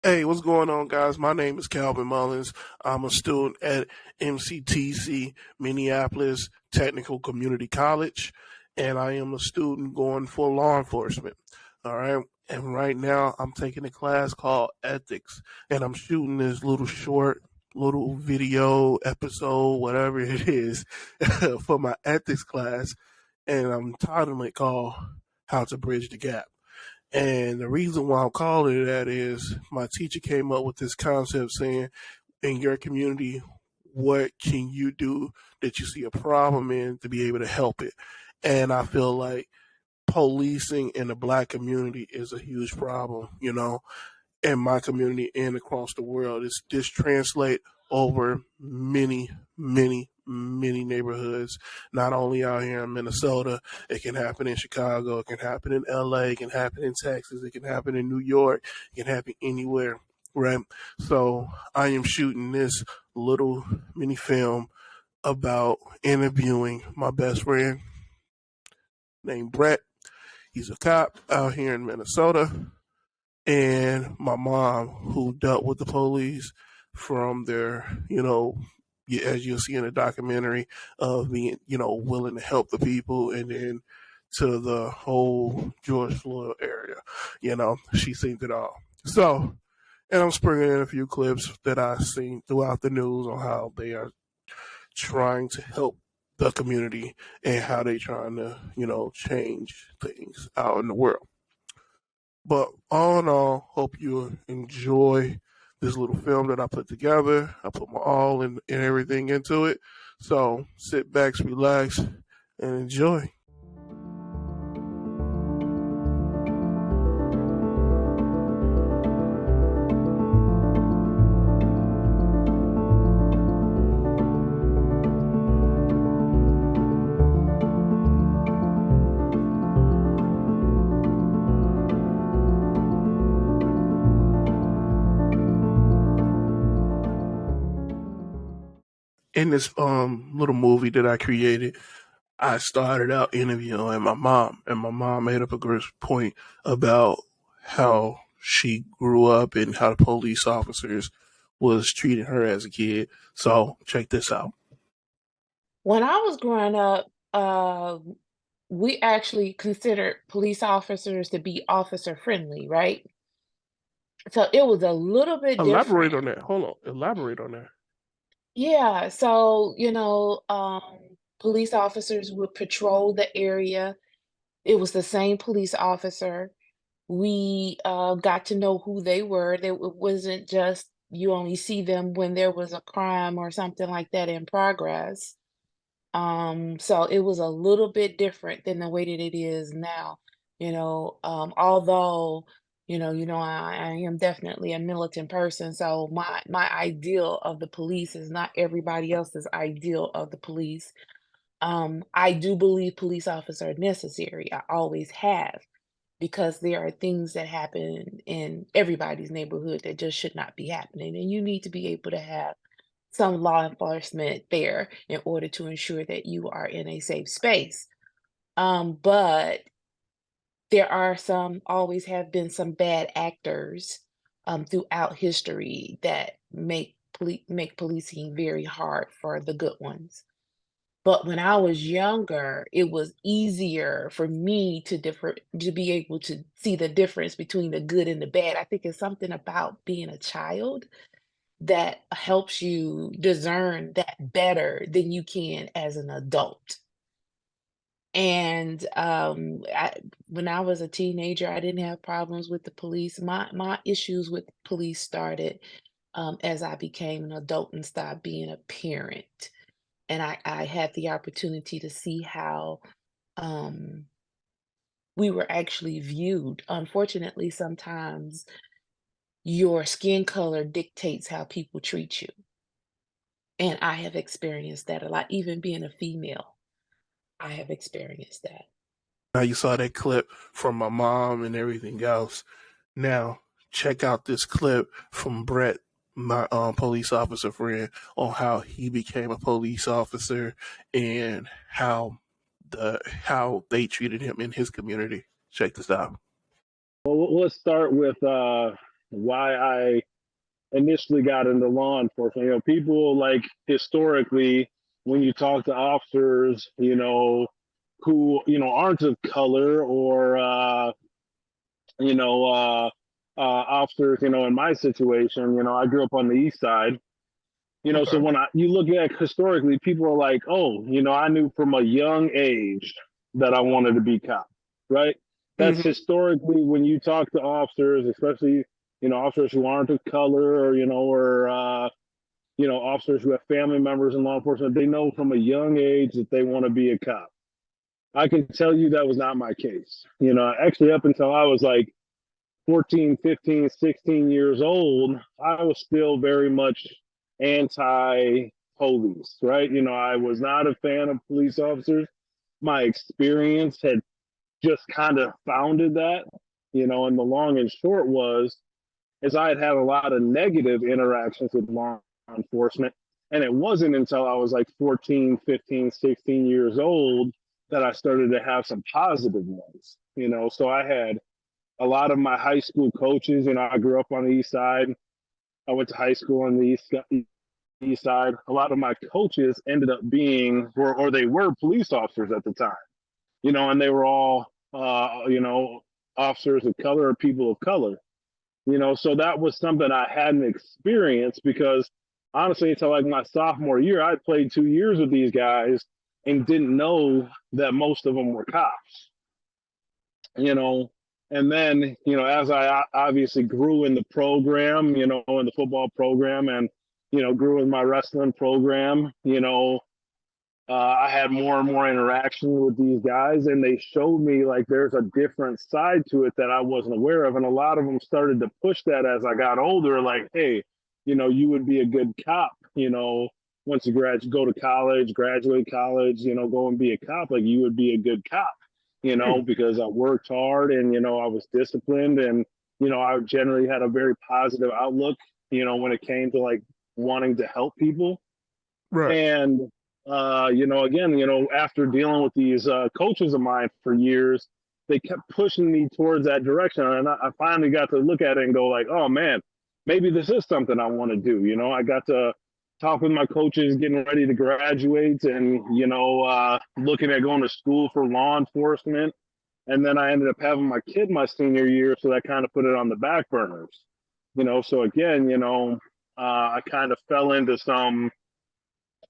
Hey, what's going on, guys? My name is Calvin Mullins. I'm a student at MCTC Minneapolis Technical Community College, and I am a student going for law enforcement. All right. And right now, I'm taking a class called Ethics, and I'm shooting this little video episode, whatever it is, for my ethics class, and I'm titling it called How to Bridge the Gap. And the reason why I'm calling it that is my teacher came up with this concept saying, in your community, what can you do that you see a problem in to be able to help it? And I feel like policing in the black community is a huge problem, in my community and across the world. This translate over many neighborhoods, not only out here in Minnesota. It can happen in Chicago, it can happen in LA, it can happen in Texas, it can happen in New York, it can happen anywhere, right? So I am shooting this little mini film about interviewing my best friend named Brett. He's a cop out here in Minnesota, and my mom, who dealt with the police from their, as you'll see in the documentary, of being, willing to help the people, and then to the whole George Floyd area. She's seen it all. So, and I'm springing in a few clips that I've seen throughout the news on how they are trying to help the community and how they trying to, change things out in the world. But all in all, hope you enjoy this little film that I put together. I put my all and everything into it. So sit back, relax, and enjoy. In this little movie that I created, I started out interviewing my mom, and my mom made up a great point about how she grew up and how the police officers was treating her as a kid. So check this out. When I was growing up, we actually considered police officers to be officer friendly, right? So it was a little bit Elaborate different. on that. Hold on. Elaborate on that. Yeah, so, police officers would patrol the area. It was the same police officer. We got to know who they were. It wasn't just you only see them when there was a crime or something like that in progress. So it was a little bit different than the way that it is now, although, I am definitely a militant person, so my ideal of the police is not everybody else's ideal of the police. I do believe police officers are necessary. I always have, because there are things that happen in everybody's neighborhood that just should not be happening, and you need to be able to have some law enforcement there in order to ensure that you are in a safe space. But there are always have been some bad actors throughout history that make policing very hard for the good ones. But when I was younger, it was easier for me to be able to see the difference between the good and the bad. I think it's something about being a child that helps you discern that better than you can as an adult. And when I was a teenager, I didn't have problems with the police. My issues with the police started as I became an adult and stopped being a parent. And I had the opportunity to see how um, we were actually viewed. Unfortunately, sometimes your skin color dictates how people treat you. And I have experienced that a lot, even being a female, I have experienced that. Now you saw that clip from my mom and everything else. Now check out this clip from Brett, my police officer friend, on how he became a police officer and how they treated him in his community. Check this out. Well, let's start with why I initially got into law enforcement. People like historically, when you talk to officers, who, aren't of color or, you know, uh, officers, in my situation, I grew up on the East Side. So Okay. when you look at historically, people are like, oh, I knew from a young age that I wanted to be cop, right? That's Hmm. historically when you talk to officers, especially, officers who aren't of color or, officers who have family members in law enforcement, they know from a young age that they want to be a cop. I can tell you that was not my case. Actually, up until I was like 14, 15, 16 years old, I was still very much anti police, right? I was not a fan of police officers. My experience had just kind of founded that, and the long and short was, is I had a lot of negative interactions with law enforcement. And it wasn't until I was like 14, 15, 16 years old that I started to have some positive ones, So I had a lot of my high school coaches, I grew up on the East Side. I went to high school on the East Side. A lot of my coaches ended up being, or they were police officers at the time, and they were all, officers of color or people of color. So that was something I hadn't experienced because honestly, until like my sophomore year, I played 2 years with these guys and didn't know that most of them were cops, you know. And then, as I obviously grew in the program, in the football program and, grew in my wrestling program, I had more and more interaction with these guys, and they showed me like there's a different side to it that I wasn't aware of. And a lot of them started to push that as I got older, like, hey, you would be a good cop, once you go to college, graduate college, go and be a cop, like you would be a good cop, because I worked hard and, I was disciplined and, I generally had a very positive outlook, when it came to like wanting to help people. Right. And again, after dealing with these coaches of mine for years, they kept pushing me towards that direction, and I finally got to look at it and go like, oh man, maybe this is something I want to do. I got to talk with my coaches, getting ready to graduate, and looking at going to school for law enforcement. And then I ended up having my kid my senior year, so that kind of put it on the back burners. So again, I kind of fell into some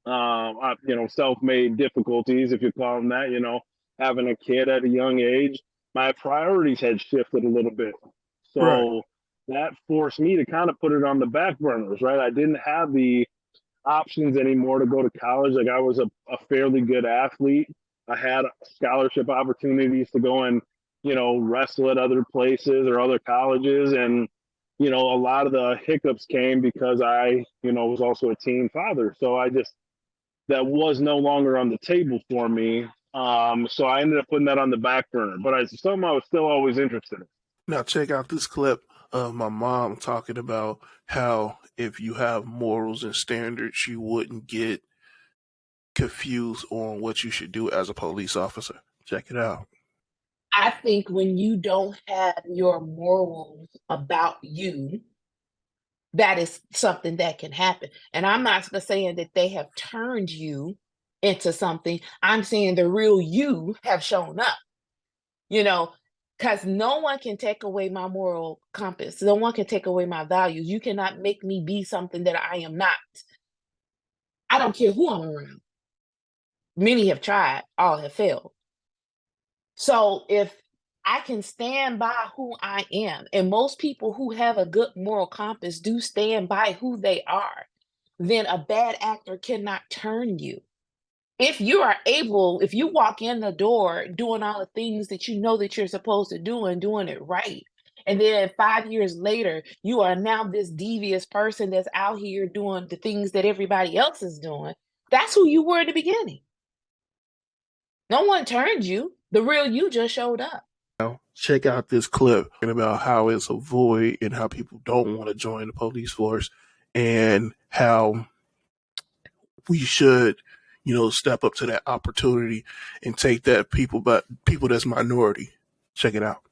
self-made difficulties, if you call them that, having a kid at a young age, my priorities had shifted a little bit. Right. So that forced me to kind of put it on the back burners, right? I didn't have the options anymore to go to college. Like I was a fairly good athlete. I had scholarship opportunities to go and, wrestle at other places or other colleges. And, a lot of the hiccups came because I, was also a teen father. So that was no longer on the table for me. So I ended up putting that on the back burner, but something I was still always interested in. Now check out this clip of my mom talking about how if you have morals and standards, you wouldn't get confused on what you should do as a police officer. Check it out. I think when you don't have your morals about you, that is something that can happen. And I'm not saying that they have turned you into something. I'm saying the real you have shown up, you know, because no one can take away my moral compass. No one can take away my values. You cannot make me be something that I am not. I don't care who I'm around. Many have tried, all have failed. So if I can stand by who I am, and most people who have a good moral compass do stand by who they are, then a bad actor cannot turn you. If you are able, if you walk in the door doing all the things that you know that you're supposed to do and doing it right, and then 5 years later, you are now this devious person that's out here doing the things that everybody else is doing, that's who you were at the beginning. No one turned you. The real you just showed up. Now check out this clip about how it's a void and how people don't want to join the police force and how we should, step up to that opportunity and take that people that's minority. Check it out.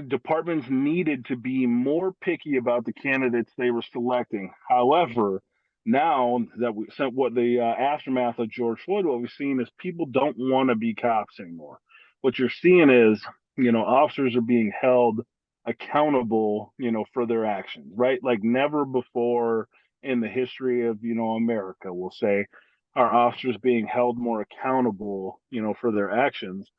departments needed to be more picky about the candidates they were selecting. However, now that we sent what the aftermath of George Floyd, what we've seen is people don't want to be cops anymore. What you're seeing is, officers are being held accountable, for their actions, right? Like never before in the history of, America, we'll say, are officers being held more accountable, for their actions.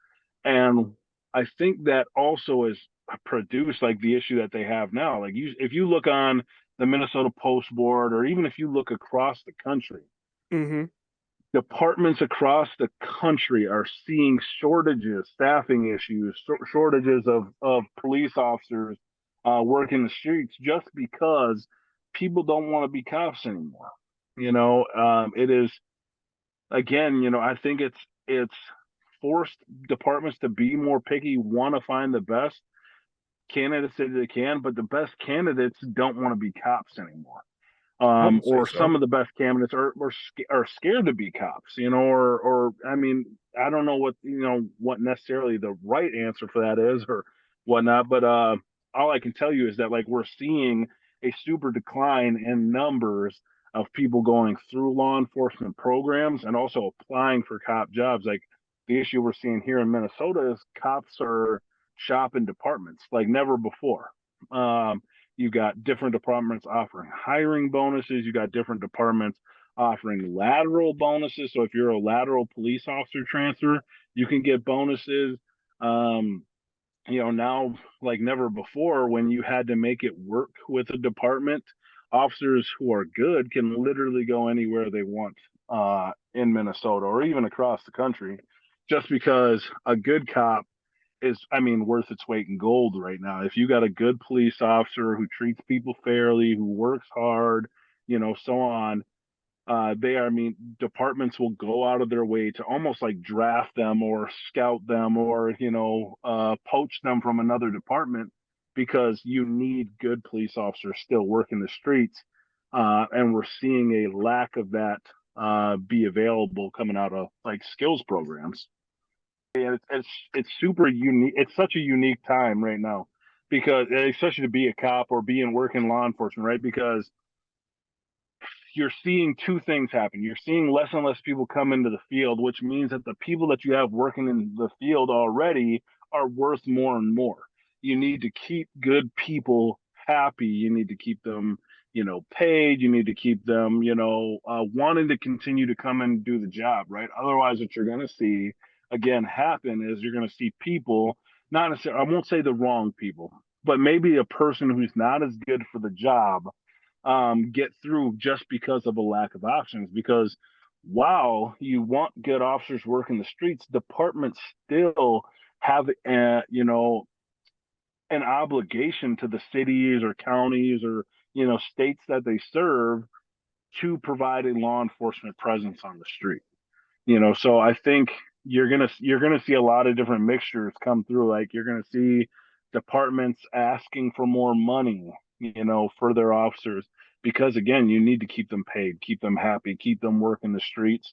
And I think that also is produced like the issue that they have now. Like if you look on the Minnesota Post Board, or even if you look across the country, Mm-hmm. departments across the country are seeing shortages, staffing issues, shortages of police officers working the streets just because people don't want to be cops anymore. It is, again, I think it's forced departments to be more picky, want to find the best candidates that they can, but the best candidates don't want to be cops anymore. I would say Or so. some of the best candidates are scared to be cops, or I mean, I don't know what necessarily the right answer for that is or whatnot, but all I can tell you is that like we're seeing a super decline in numbers of people going through law enforcement programs and also applying for cop jobs. Like the issue we're seeing here in Minnesota is cops are shopping departments like never before. You got different departments offering hiring bonuses. You got different departments offering lateral bonuses. So if you're a lateral police officer transfer, you can get bonuses. Um, now like never before, when you had to make it work with a department, officers who are good can literally go anywhere they want in Minnesota or even across the country, just because a good cop is, I mean, worth its weight in gold right now. If you got a good police officer who treats people fairly, who works hard, so on, I mean, departments will go out of their way to almost like draft them or scout them or, poach them from another department because you need good police officers still working the streets. And we're seeing a lack of that be available coming out of like skills programs. And it's super unique. It's such a unique time right now because especially to be a cop or be in work in law enforcement, right? Because you're seeing two things happen. You're seeing less and less people come into the field, which means that the people that you have working in the field already are worth more and more. You need to keep good people happy. You need to keep them, paid. You need to keep them, wanting to continue to come and do the job, right? Otherwise, what you're going to see again happen is you're going to see people, not necessarily, I won't say the wrong people, but maybe a person who's not as good for the job get through just because of a lack of options. Because while you want good officers working the streets, departments still have, an obligation to the cities or counties or states that they serve to provide a law enforcement presence on the street. So I think you're gonna see a lot of different mixtures come through. Like you're gonna see departments asking for more money, for their officers because again, you need to keep them paid, keep them happy, keep them working the streets.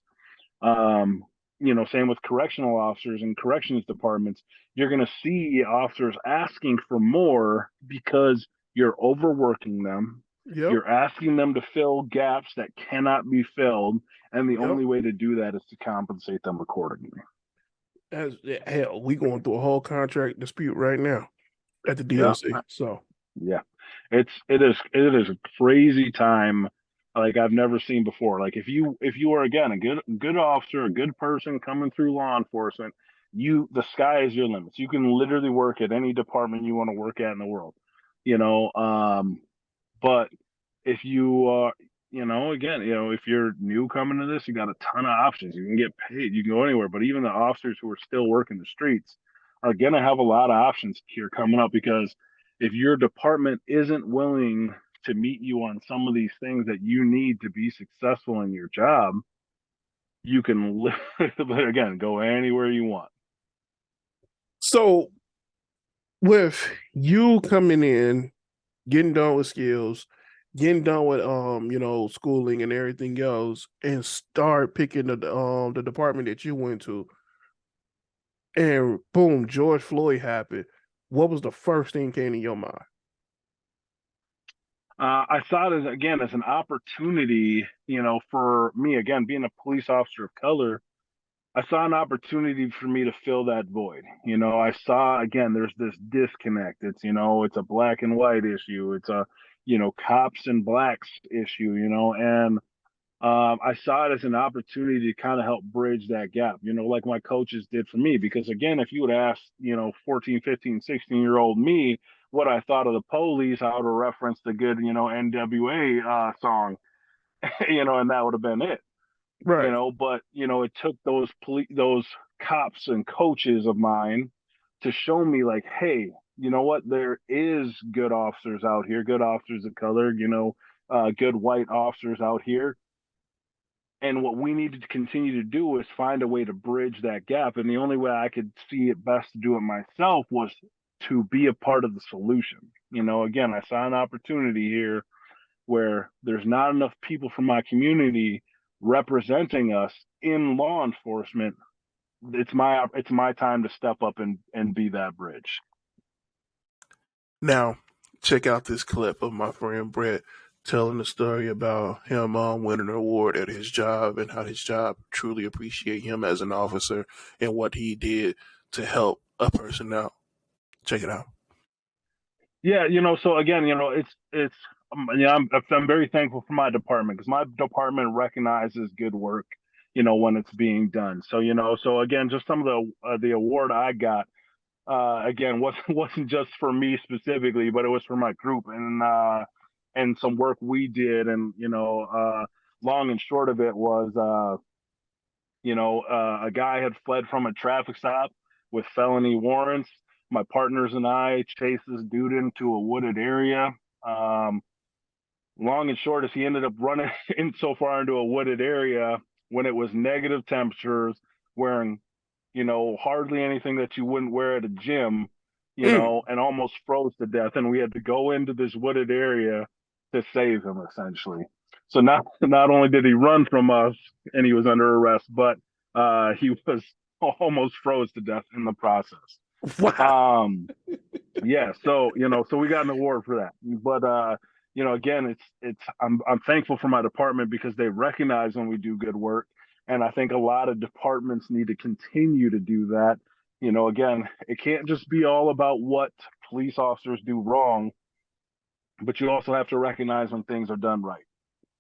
Um, same with correctional officers and corrections departments. You're gonna see officers asking for more because you're overworking them. Yep. You're asking them to fill gaps that cannot be filled, and the Yep. only way to do that is to compensate them accordingly. As hell, we going through a whole contract dispute right now at the Yeah, DLC. So yeah. It is a crazy time like I've never seen before. Like if you are again a good officer, a good person coming through law enforcement, the sky is your limits. You can literally work at any department you want to work at in the world. You know, but if you again, if you're new coming to this, you got a ton of options. You can get paid, you can go anywhere. But even the officers who are still working the streets are gonna have a lot of options here coming up because if your department isn't willing to meet you on some of these things that you need to be successful in your job, you can again go anywhere you want. so with you coming in, getting done with skills, getting done with schooling and everything else, and start picking the department that you went to, and boom, George Floyd happened. what was the first thing came to your mind? I saw it as, again, as an opportunity, for me, again, being a police officer of color. I saw an opportunity for me to fill that void. I saw, again, there's this disconnect. It's a black and white issue. It's a, cops and blacks issue, and I saw it as an opportunity to kind of help bridge that gap, like my coaches did for me. Because again, if you would ask, 14, 15, 16-year-old me what I thought of the police, I would have referenced the good, NWA song, and that would have been it. Right. But it took those cops and coaches of mine to show me, like, hey, you know what, there is good officers out here, good officers of color, good white officers out here, and what we needed to continue to do is find a way to bridge that gap. And the only way I could see it best to do it myself was to be a part of the solution. Again, I saw an opportunity here where there's not enough people from my community representing us in law enforcement. It's my time to step up and be that bridge. Now, check out this clip of my friend Brett telling the story about him winning an award at his job and how his job truly appreciate him as an officer and what he did to help a person out. Check it out. Yeah, so again, it's I'm very thankful for my department, because my department recognizes good work, when it's being done. So so again, just some of the award I got, again, wasn't just for me specifically, but it was for my group and some work we did. And long and short of it was a guy had fled from a traffic stop with felony warrants. My partners and I chased this dude into a wooded area. Long and short is he ended up running in so far into a wooded area when it was negative temperatures, wearing, hardly anything that you wouldn't wear at a gym, and almost froze to death. And we had to go into this wooded area to save him, essentially. So not only did he run from us and he was under arrest, but he was almost froze to death in the process. Wow. Yeah. So so we got an award for that. But again, I'm thankful for my department because they recognize when we do good work, and I think a lot of departments need to continue to do that. Again, it can't just be all about what police officers do wrong, but you also have to recognize when things are done right.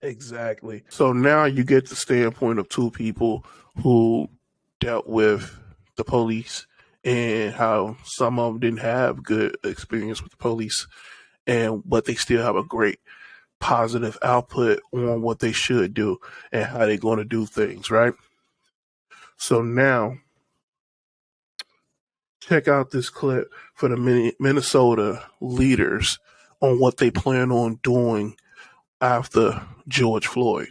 Exactly. So now you get the standpoint of two people who dealt with the police and how some of them didn't have good experience with the police, but they still have a great positive output on what they should do and how they're going to do things, right? So now, check out this clip for the Minnesota leaders on what they plan on doing after George Floyd.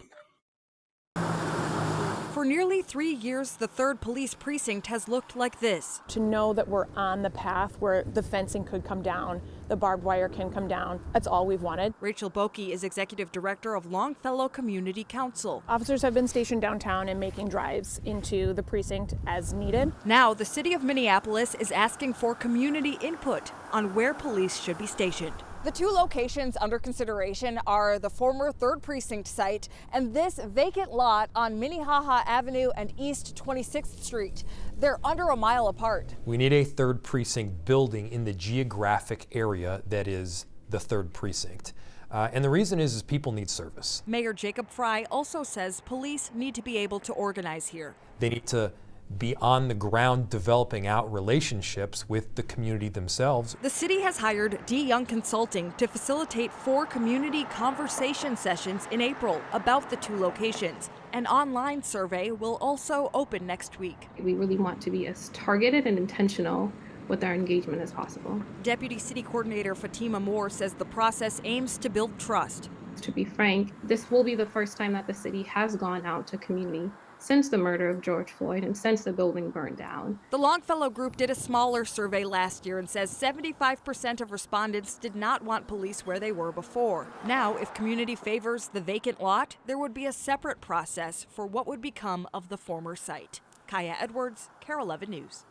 For nearly 3 years, the 3rd Police Precinct has looked like this. To know that we're on the path where the fencing could come down, the barbed wire can come down, that's all we've wanted. Rachel Boki is Executive Director of Longfellow Community Council. Officers have been stationed downtown and making drives into the precinct as needed. Now, the city of Minneapolis is asking for community input on where police should be stationed. The two locations under consideration are the former 3rd Precinct site and this vacant lot on Minnehaha Avenue and East 26th Street. They're under a mile apart. We need a 3rd Precinct building in the geographic area that is the 3rd Precinct. And the reason is people need service. Mayor Jacob Fry also says police need to be able to organize here. They need to be on the ground developing out relationships with the community themselves. The city has hired D. Young Consulting to facilitate 4 community conversation sessions in April about the 2 locations. An online survey will also open next week. We really want to be as targeted and intentional with our engagement as possible. Deputy City Coordinator Fatima Moore says the process aims to build trust. To be frank, this will be the first time that the city has gone out to community since the murder of George Floyd and since the building burned down. The Longfellow Group did a smaller survey last year and says 75% of respondents did not want police where they were before. Now, if community favors the vacant lot, there would be a separate process for what would become of the former site. Kaya Edwards, KARE 11 News.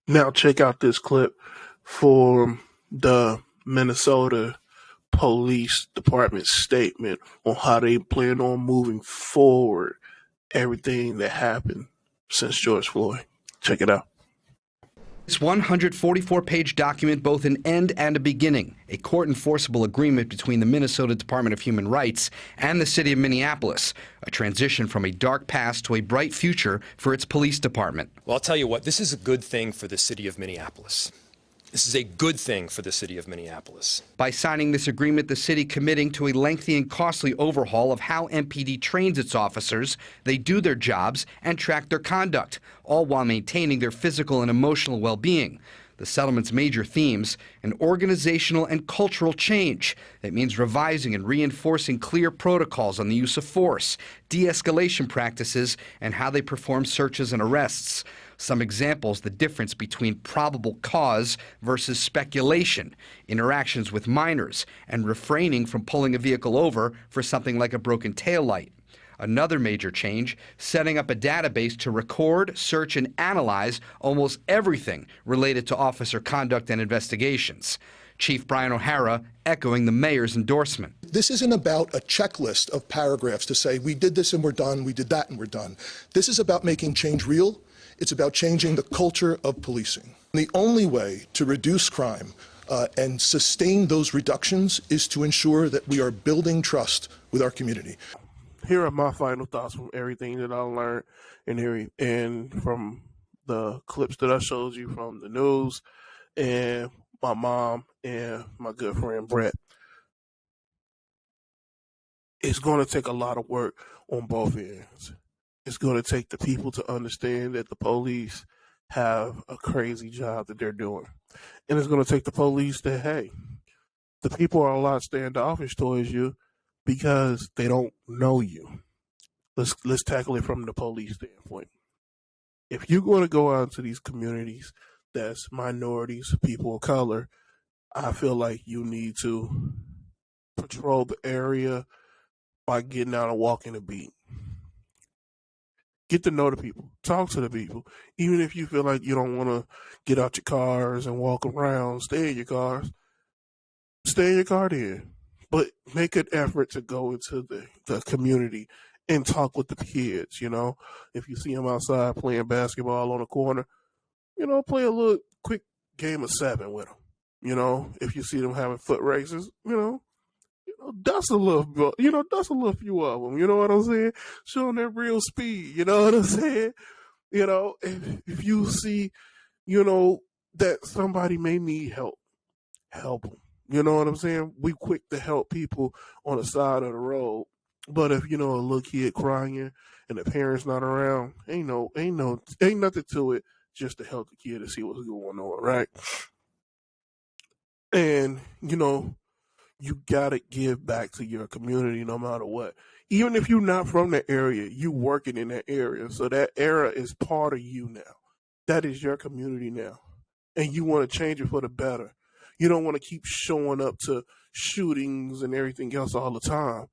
Now check out this clip for the Minnesota Police Department statement on how they plan on moving forward everything that happened since George Floyd. Check it out. This 144-page document, both an end and a beginning, a court-enforceable agreement between the Minnesota Department of Human Rights and the city of Minneapolis, a transition from a dark past to a bright future for its police department. Well, I'll tell you what, this is a good thing for the city of Minneapolis. This is a good thing for the city of Minneapolis. By signing this agreement, the city committing to a lengthy and costly overhaul of how MPD trains its officers, they do their jobs, and track their conduct, all while maintaining their physical and emotional well-being. The settlement's major themes: an organizational and cultural change. That means revising and reinforcing clear protocols on the use of force, de-escalation practices, and how they perform searches and arrests. Some examples: the difference between probable cause versus speculation, interactions with minors, and refraining from pulling a vehicle over for something like a broken taillight. Another major change: setting up a database to record, search, and analyze almost everything related to officer conduct and investigations. Chief Brian O'Hara echoing the mayor's endorsement. This isn't about a checklist of paragraphs to say, we did this and we're done, we did that and we're done. This is about making change real. It's about changing the culture of policing. The only way to reduce crime and sustain those reductions is to ensure that we are building trust with our community. Here are my final thoughts from everything that I learned and from the clips that I showed you from the news and my mom and my good friend Brett. It's going to take a lot of work on both ends. It's going to take the people to understand that the police have a crazy job that they're doing. And it's going to take the police that, hey, the people are a lot standoffish towards you because they don't know you. Let's tackle it from the police standpoint. If you're going to go out to these communities that's minorities, people of color, I feel like you need to patrol the area by getting out and walking the beat. Get to know the people. Talk to the people. Even if you feel like you don't want to get out your cars and walk around, stay in your cars. Stay in your car then. But make an effort to go into the community and talk with the kids, you know. If you see them outside playing basketball on the corner, you know, play a little quick game of 7 with them. You know, if you see them having foot races, dust a little few of them. You know what I'm saying? Show them that real speed. You know what I'm saying? You know, if you see, that somebody may need help them. You know what I'm saying? We quick to help people on the side of the road. But if, a little kid crying and the parents not around, ain't nothing to it just to help the kid to see what's going on, right? And, you got to give back to your community no matter what. Even if you're not from that area, you working in that area. So that area is part of you now. That is your community now. And you want to change it for the better. You don't want to keep showing up to shootings and everything else all the time.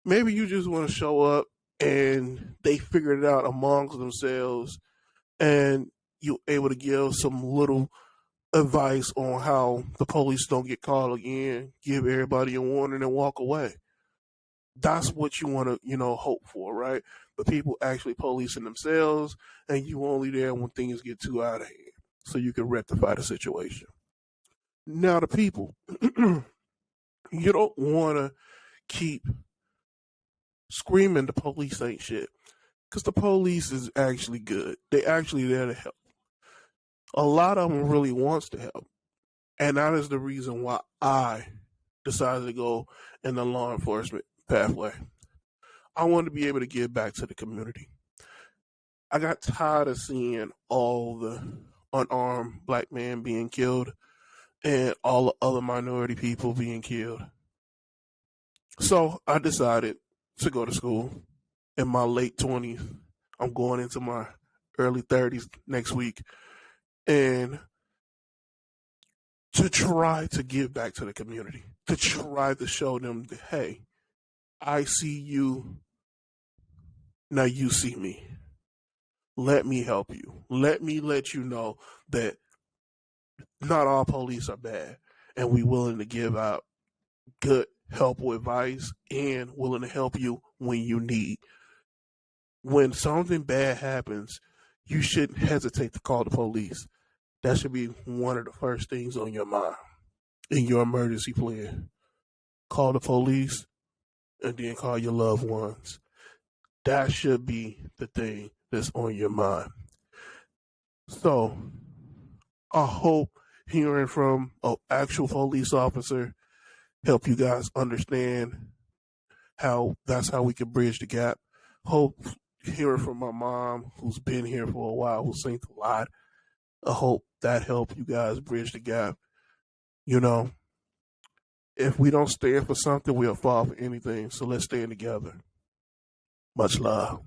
Maybe you just want to show up and they figured it out amongst themselves and you're able to give some little advice on how the police don't get called again, give everybody a warning and walk away. That's what you want to, hope for, right? But people actually policing themselves and you only there when things get too out of hand so you can rectify the situation. Now the people, you don't want to keep screaming the police ain't shit because the police is actually good. They actually there to help. A lot of them really wants to help. And that is the reason why I decided to go in the law enforcement pathway. I wanted to be able to give back to the community. I got tired of seeing all the unarmed black men being killed and all the other minority people being killed. So I decided to go to school in my late 20s. I'm going into my early 30s next week. And to try to give back to the community, to try to show them that, hey, I see you, now you see me. Let me help you. Let me let you know that not all police are bad, and we willing to give out good, helpful advice and willing to help you when you need. When something bad happens, you shouldn't hesitate to call the police. That should be one of the first things on your mind in your emergency plan. Call the police and then call your loved ones. That should be the thing that's on your mind. So, I hope hearing from an actual police officer help you guys understand how that's how we can bridge the gap. Hope hearing from my mom, who's been here for a while, who's seen a lot, I hope that helped you guys bridge the gap. You know, if we don't stand for something, we'll fall for anything. So let's stand together. Much love.